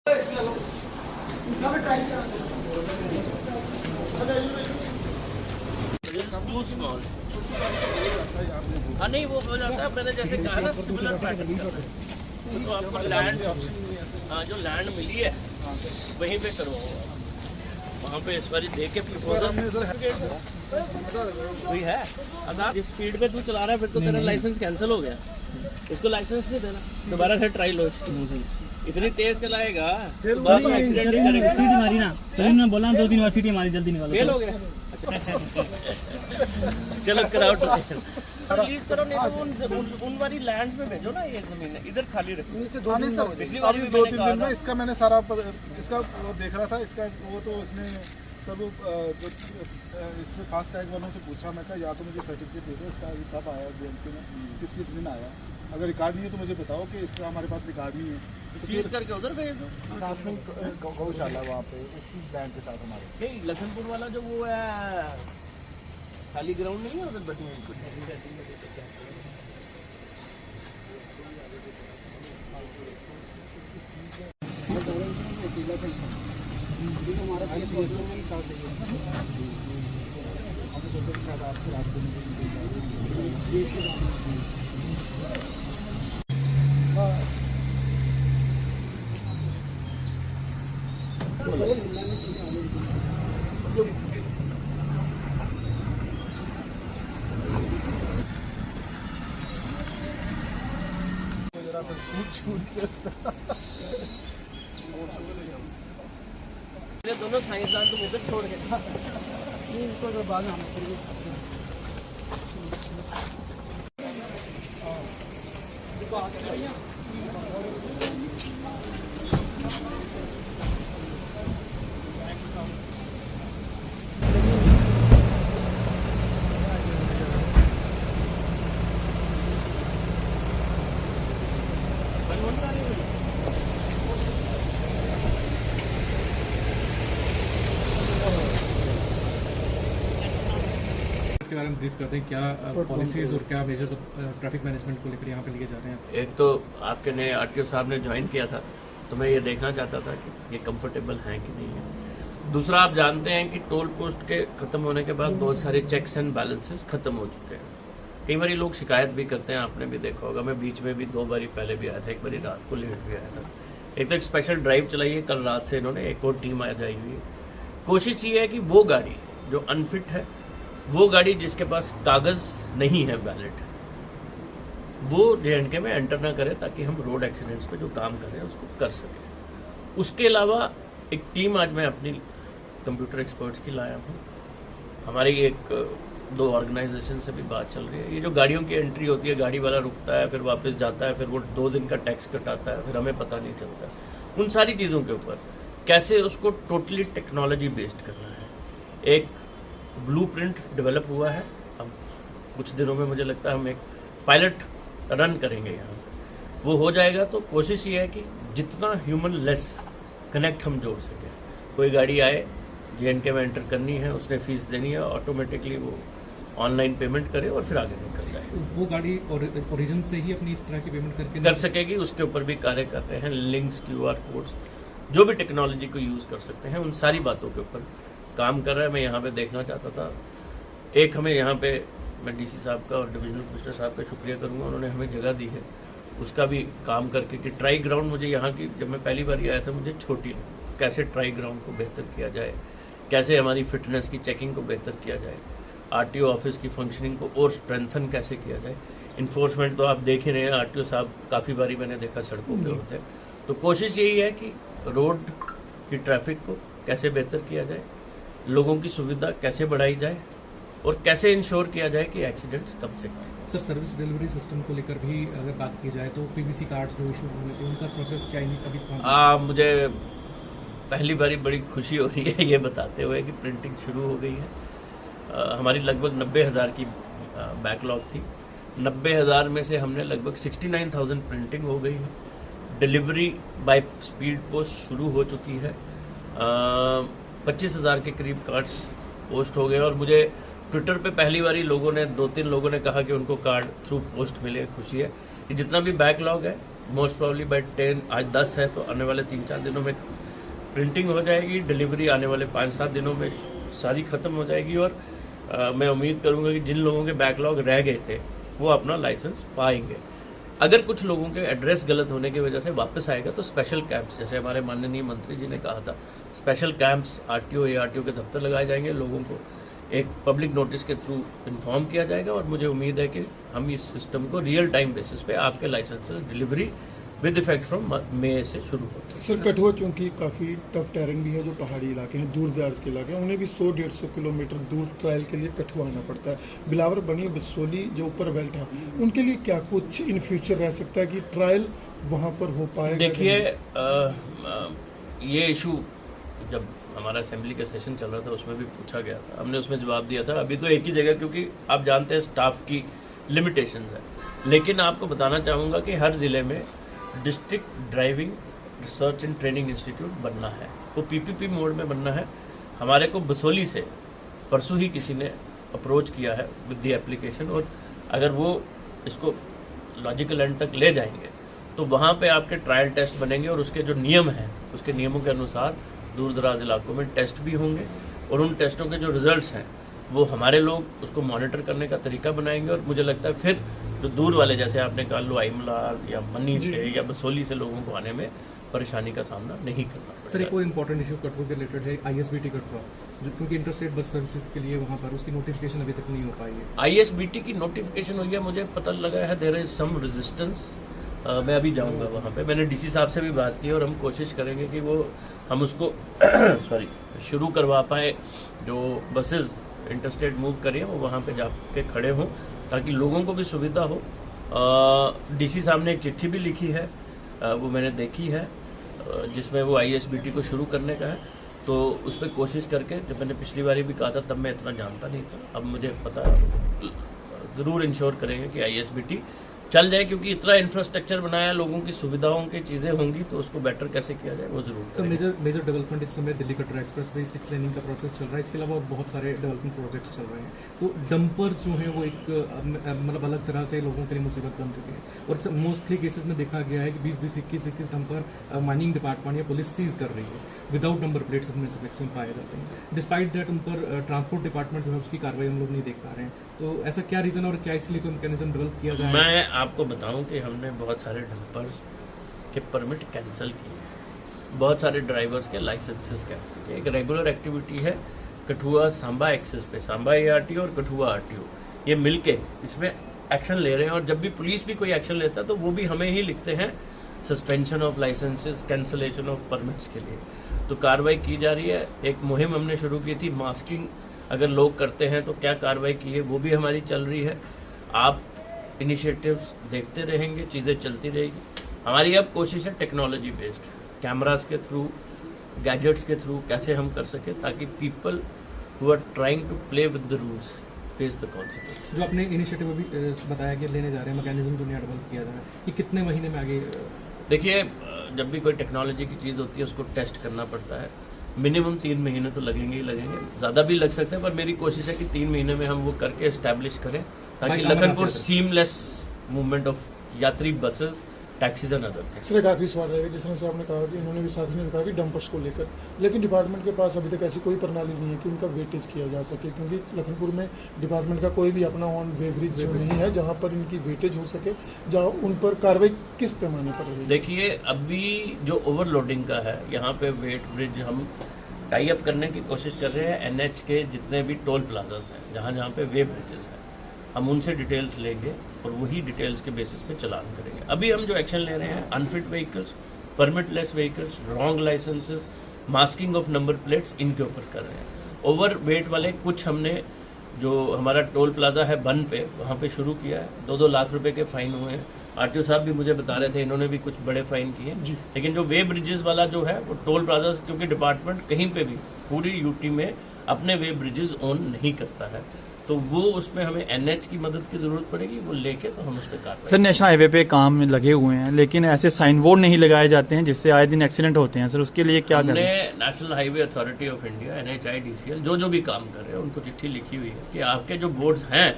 हाँ नहीं वो हो जाता है, मैंने जैसे कहा ना सिमिलर पैटर्न का, तो आपको लैंड, हाँ जो लैंड मिली है वहीं पे करो, वहाँ पे इस बारी देख के वही है। अगर जिस स्पीड पे तू चला रहा है फिर तो तेरा लाइसेंस कैंसिल हो गया, इसको लाइसेंस नहीं देना, दोबारा से ट्राई लो। इतनी तेज चलाएगा तो बाद में एक्सीडेंट ही करेगा। सीटी मारी ना, तभी मैं बोला 2-3 बार सीटी मारी, जल्दी निकालो। फेल हो गया। चलो कराओ रिलीज करो, नहीं तो उन वाली लैंड्स में भेजो ना, ये जमीन इधर खाली रखो। नहीं सर, अभी 2-3 दिन में इसका मैंने सारा इसका वो देख रहा था, इसका वो तो इसने सब जो इससे फास्ट टैग वालों से पूछा, मैं कहा या तो मुझे सर्टिफिकेट दे दो इसका कब आया जेएनपी में, किस दिन आया, अगर रिकॉर्ड नहीं है तो मुझे बताओ कि इसका हमारे पास रिकॉर्ड नहीं है, सीज करके उधर भेज दो। गौशाला वहाँ पे इसी बैंक के साथ हमारे। नहीं लखनपुर वाला जो वो है खाली ग्राउंड नहीं है उधर बटी दोनों साइंसदान तुम इधर छोड़ के इसको तो बाद में के बारे में ब्रीफ करते हैं, क्या पॉलिसीज और क्या मेजर्स ट्रैफिक मैनेजमेंट को लेकर यहाँ पे लिए जा रहे हैं? एक तो आपके नए आरटीओ साहब ने ज्वाइन किया था, तो मैं ये देखना चाहता था कि ये कंफर्टेबल हैं कि नहीं है। दूसरा, आप जानते हैं कि टोल पोस्ट के ख़त्म होने के बाद बहुत सारे चेक्स एंड बैलेंसेस ख़त्म हो चुके हैं। कई बार लोग शिकायत भी करते हैं, आपने भी देखा होगा, मैं बीच में भी 2 बारी पहले भी आया था, एक बारी रात को लेट भी आया था। एक तो एक स्पेशल ड्राइव चलाई है कल रात से इन्होंने, एक और टीम आ जाई हुई है। कोशिश ये है कि वो गाड़ी जो अनफिट है, वो गाड़ी जिसके पास कागज़ नहीं है वैलिड, वो J&K में एंटर ना करे, ताकि हम रोड एक्सीडेंट्स पे जो काम कर रहे हैं उसको कर सकें। उसके अलावा एक टीम आज मैं अपनी कंप्यूटर एक्सपर्ट्स की लाया हूँ। हमारी एक 2 ऑर्गेनाइजेशन से भी बात चल रही है। ये जो गाड़ियों की एंट्री होती है, गाड़ी वाला रुकता है, फिर वापस जाता है, फिर वो 2 दिन का टैक्स कटाता है, फिर हमें पता नहीं चलता। उन सारी चीज़ों के ऊपर कैसे उसको टोटली टेक्नोलॉजी बेस्ड करना है। एक ब्लूप्रिंट डेवलप हुआ है, अब कुछ दिनों में मुझे लगता है हम एक पायलट रन करेंगे यहाँ, वो हो जाएगा तो कोशिश ये है कि जितना ह्यूमन लेस कनेक्ट हम जोड़ सकें। कोई गाड़ी आए, J&K में एंटर करनी है, उसने फीस देनी है, ऑटोमेटिकली वो ऑनलाइन पेमेंट करे और फिर आगे निकल जाए। वो गाड़ी ओरिजिन से ही अपनी इस तरह की पेमेंट करके कर सकेगी, उसके ऊपर भी कार्य कर रहे हैं। लिंक्स, QR कोड्स, जो भी टेक्नोलॉजी को यूज़ कर सकते हैं, उन सारी बातों के ऊपर काम कर रहा है। मैं यहाँ पे देखना चाहता था, एक हमें यहाँ पे मैं DC साहब का और डिविजनल कमिश्नर साहब का शुक्रिया करूँगा, उन्होंने हमें जगह दी है, उसका भी काम करके कि ट्राई ग्राउंड मुझे यहाँ की, जब मैं पहली बार आया था मुझे छोटी लगी, कैसे ट्राई ग्राउंड को बेहतर किया जाए, कैसे हमारी फिटनेस की चेकिंग को बेहतर किया जाए, RTO ऑफिस की फंक्शनिंग को और स्ट्रेंथन कैसे किया जाए। इन्फोर्समेंट तो आप देख ही रहे हैं, RTO साहब काफ़ी बारी मैंने देखा सड़कों पे होते हैं। तो कोशिश यही है कि रोड की ट्रैफिक को कैसे बेहतर किया जाए, लोगों की सुविधा कैसे बढ़ाई जाए और कैसे इंश्योर किया जाए कि एक्सीडेंट्स कम से कम। सर, सर्विस डिलीवरी सिस्टम को लेकर भी अगर बात की जाए तो PVC कार्ड्स जो इशू हुए थे उनका प्रोसेस क्या अभी तक? मुझे पहली बारी बड़ी खुशी हो रही है ये बताते हुए कि प्रिंटिंग शुरू हो गई है। हमारी लगभग 90,000 की बैकलॉग थी, 90,000 में से हमने लगभग 69,000 प्रिंटिंग हो गई है। डिलीवरी बाय स्पीड पोस्ट शुरू हो चुकी है। 25,000 के करीब कार्ड्स पोस्ट हो गए और मुझे ट्विटर पे पहली बारी लोगों ने 2-3 लोगों ने कहा कि उनको कार्ड थ्रू पोस्ट मिले। खुशी है कि जितना भी बैकलॉग है मोस्ट प्रॉब्ली बाय 10, आज 10 है तो आने वाले 3-4 दिनों में प्रिंटिंग हो जाएगी, डिलीवरी आने वाले 5-7 दिनों में सारी ख़त्म हो जाएगी। और मैं उम्मीद करूंगा कि जिन लोगों के बैकलॉग रह गए थे वो अपना लाइसेंस पाएंगे। अगर कुछ लोगों के एड्रेस गलत होने की वजह से वापस आएगा तो स्पेशल कैंप्स, जैसे हमारे माननीय मंत्री जी ने कहा था, स्पेशल कैंप्स आरटीओ एआरटीओ के दफ्तर लगाए जाएंगे, लोगों को एक पब्लिक नोटिस के थ्रू इन्फॉर्म किया जाएगा। और मुझे उम्मीद है कि हम इस सिस्टम को रियल टाइम बेसिस पे आपके licences delivery with effect from May से शुरू होता है। सर कठुआ चूंकि काफ़ी टफ टेरेन भी है, जो पहाड़ी इलाके हैं, दूर दराज के इलाके हैं, उन्हें भी 100-150 किलोमीटर दूर ट्रायल के लिए कठुआ आना पड़ता है। बिलावर बनी बसोली जो ऊपर बेल्ट है, उनके लिए क्या कुछ इन फ्यूचर रह सकता है कि ट्रायल वहाँ पर हो पाएगा? देखिए ये इशू जब हमारा असेंबली का सेशन चल रहा था उसमें भी पूछा गया था, हमने उसमें जवाब दिया था। अभी तो एक ही जगह, क्योंकि आप जानते हैं स्टाफ की लिमिटेशंस है, लेकिन आपको बताना चाहूँगा कि हर ज़िले में district driving research and training institute बनना है, वो पीपीपी मोड में बनना है। हमारे को बसोली से परसों ही किसी ने अप्रोच किया है विद द एप्लीकेशन, और अगर वो इसको लॉजिकल एंड तक ले जाएंगे तो वहाँ पे आपके ट्रायल टेस्ट बनेंगे और उसके जो नियम हैं उसके नियमों के अनुसार दूर दराज इलाकों में टेस्ट भी होंगे, और उन टेस्टों के जो रिजल्ट्स हैं वो हमारे लोग उसको मॉनिटर करने का तरीका बनाएंगे। और मुझे लगता है फिर जो दूर वाले, जैसे आपने कहा लोआईमलार या मनी से या बसोली से लोगों को आने में परेशानी का सामना नहीं करना पड़ेगा। सर एक और इम्पोर्टेंट इशू कठुआ के रिलेटेड है, आईएसबीटी कठुआ, जो क्योंकि इंटरस्टेट बस सर्विसेज के लिए वहाँ पर उसकी नोटिफिकेशन अभी तक नहीं हो पाई है। आईएसबीटी की नोटिफिकेशन हुई है, मुझे पता लगा है देयर इज सम रेजिस्टेंस। मैं अभी जाऊंगा वहाँ पे, मैंने डीसी साहब से भी बात की और हम कोशिश करेंगे कि वो हम उसको सॉरी शुरू करवा पाए, जो बसेस इंटरस्टेट मूव करें वो वहाँ पे जाके खड़े हों ताकि लोगों को भी सुविधा हो। डीसी साहब ने एक चिट्ठी भी लिखी है, वो मैंने देखी है, जिसमें वो आईएसबीटी को शुरू करने का है। तो उस पर कोशिश करके, जब मैंने पिछली बारी भी कहा था तब मैं इतना जानता नहीं था, अब मुझे पता, ज़रूर इंश्योर करेंगे कि आईएसबीटी चल जाए, क्योंकि इतना इंफ्रास्ट्रक्चर बनाया, लोगों की सुविधाओं की चीज़ें होंगी तो उसको बेटर कैसे किया जाए वो जरूर। सर मेजर डेवलपमेंट इस समय Delhi Katra expressway 6 laning का प्रोसेस चल रहा है, इसके अलावा और बहुत सारे डेवलपमेंट प्रोजेक्ट्स चल रहे हैं। तो डंपर्स जो हैं वो एक मतलब अलग तरह से लोगों के लिए मुसीबत बन चुके हैं, और मोस्टली केसेस में देखा गया है कि 20-21 डंपर माइनिंग डिपार्टमेंट या पुलिस सीज कर रही है विदाउट नंबर प्लेट्स में पाए जाते हैं। डिस्पाइट दैट उन पर ट्रांसपोर्ट डिपार्टमेंट जो है उसकी कार्रवाई हम लोग नहीं देख पा रहे हैं। तो ऐसा क्या रीज़न और क्या इसके लिए कोई मैकेनिज्म डेवलप किया जाए? मैं आपको बताऊं कि हमने बहुत सारे डंपर्स के परमिट कैंसिल किए हैं, बहुत सारे ड्राइवर्स के लाइसेंसेस कैंसिल किए। एक रेगुलर एक्टिविटी है कठुआ सांबा एक्सेस पे, सांबा एआरटीओ और कठुआ आरटीओ ये मिलके इसमें एक्शन ले रहे हैं, और जब भी पुलिस भी कोई एक्शन लेता है तो वो भी हमें ही लिखते हैं suspension of licences, cancellation of permits के लिए। तो कार्रवाई की जा रही है। एक मुहिम हमने शुरू की थी, मास्किंग अगर लोग करते हैं तो क्या कार्रवाई की है, वो भी हमारी चल रही है। आप इनिशिएटिव्स देखते रहेंगे, चीज़ें चलती रहेगी। हमारी अब कोशिश है टेक्नोलॉजी बेस्ड, कैमरास के थ्रू, गैजेट्स के थ्रू कैसे हम कर सकें ताकि people who are trying to play with the rules face the consequences. जो आपने इनिशिएटिव अभी बताया कि लेने जा रहे हैं, मैकेनिज्म जो नया डेवलप किया जा रहा है, कि कितने महीने में आगे? देखिए, जब भी कोई टेक्नोलॉजी की चीज़ होती है उसको टेस्ट करना पड़ता है। मिनिमम 3 महीने तो लगेंगे ही लगेंगे, ज़्यादा भी लग सकते हैं, पर मेरी कोशिश है कि 3 महीने में हम वो करके इस्टेब्लिश करें ताकि लखनपुर सीमलेस मूवमेंट ऑफ यात्री buses, taxis and other things. Sir एक आखिरी सवाल रहेगा, जिस तरह से आपने कहा कि इन्होंने भी साथी ने कहा कि डंपर्स को लेकर, लेकिन डिपार्टमेंट के पास अभी तक ऐसी कोई प्रणाली नहीं है कि उनका वेटेज किया जा सके, क्योंकि लखनपुर में डिपार्टमेंट का कोई भी अपना ऑन वेब्रिज जो नहीं है जहाँ पर इनकी वेटेज हो सके, जहाँ उन पर कार्रवाई किस पैमाने पर रहेगी? देखिए, अभी जो ओवरलोडिंग का है, यहाँ पे वेट ब्रिज हम टाई अप करने की कोशिश कर रहे हैं। एनएच के जितने भी टोल प्लाजास हैं, जहाँ जहाँ पे वे ब्रिजेस हैं, हम उनसे डिटेल्स लेंगे और वही डिटेल्स के बेसिस पे चलान करेंगे। अभी हम जो एक्शन ले रहे हैं, unfit vehicles, permitless vehicles, wrong licences, masking of number plates, इनके ऊपर कर रहे हैं। ओवर वेट वाले कुछ हमने, जो हमारा टोल प्लाजा है बन पे, वहाँ पे शुरू किया है। 2-2 लाख रुपए के फाइन हुए हैं। आरटीओ साहब भी मुझे बता रहे थे, इन्होंने भी कुछ बड़े फाइन किए। लेकिन जो वे ब्रिजेस वाला जो है, वो टोल प्लाजा, क्योंकि डिपार्टमेंट कहीं पे भी पूरी यूटी में अपने वे ब्रिजेस ऑन नहीं करता है, तो वो उसमें हमें एनएच की मदद की जरूरत पड़ेगी, वो लेके तो हम उस पर कार्रवाई। सर नेशनल हाईवे पे काम में लगे हुए हैं, लेकिन ऐसे साइन बोर्ड नहीं लगाए जाते हैं जिससे आए दिन एक्सीडेंट होते हैं। सर उसके लिए क्या करें? हमने national highway authority of India, NHIDCL, जो भी काम कर रहे हैं उनको चिट्ठी लिखी हुई है कि आपके जो बोर्ड्स हैं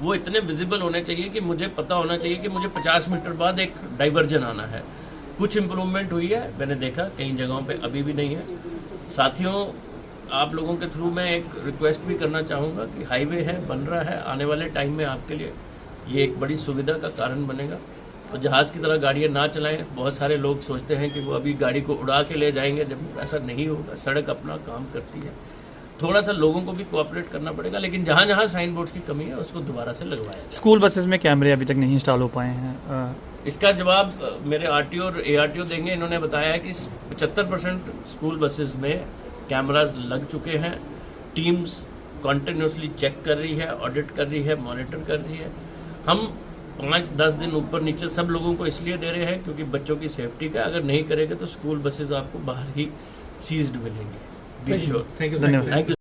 वो इतने विजिबल होने चाहिए कि मुझे पता होना चाहिए कि मुझे 50 मीटर बाद एक डाइवर्जन आना है। कुछ इम्प्रूवमेंट हुई है, मैंने देखा कई जगहों पे अभी भी नहीं है। साथियों, आप लोगों के थ्रू मैं एक रिक्वेस्ट भी करना चाहूँगा कि हाईवे है, बन रहा है, आने वाले टाइम में आपके लिए ये एक बड़ी सुविधा का कारण बनेगा। तो जहाज़ की तरह गाड़ियाँ ना चलाएं। बहुत सारे लोग सोचते हैं कि वो अभी गाड़ी को उड़ा के ले जाएंगे, जब ऐसा नहीं होगा। सड़क अपना काम करती है। थोड़ा सा लोगों को भी कोऑपरेट करना पड़ेगा, लेकिन जहाँ जहाँ साइन बोर्ड्स की कमी है उसको दोबारा से लगवाया जाए। स्कूल बसेस में कैमरे अभी तक नहीं इंस्टॉल हो पाए हैं। इसका जवाब मेरे आरटीओ और एआरटीओ देंगे। इन्होंने बताया है कि 75% स्कूल बसेस में कैमरास लग चुके हैं। टीम्स कॉन्टिन्यूसली चेक कर रही है, ऑडिट कर रही है, मॉनिटर कर रही है। हम 5-10 दिन ऊपर नीचे सब लोगों को इसलिए दे रहे हैं क्योंकि बच्चों की सेफ्टी का। अगर नहीं करेंगे तो स्कूल बसेस आपको बाहर ही सीज्ड मिलेंगी। Be sure. Thank you. धन्यवाद। Thank you.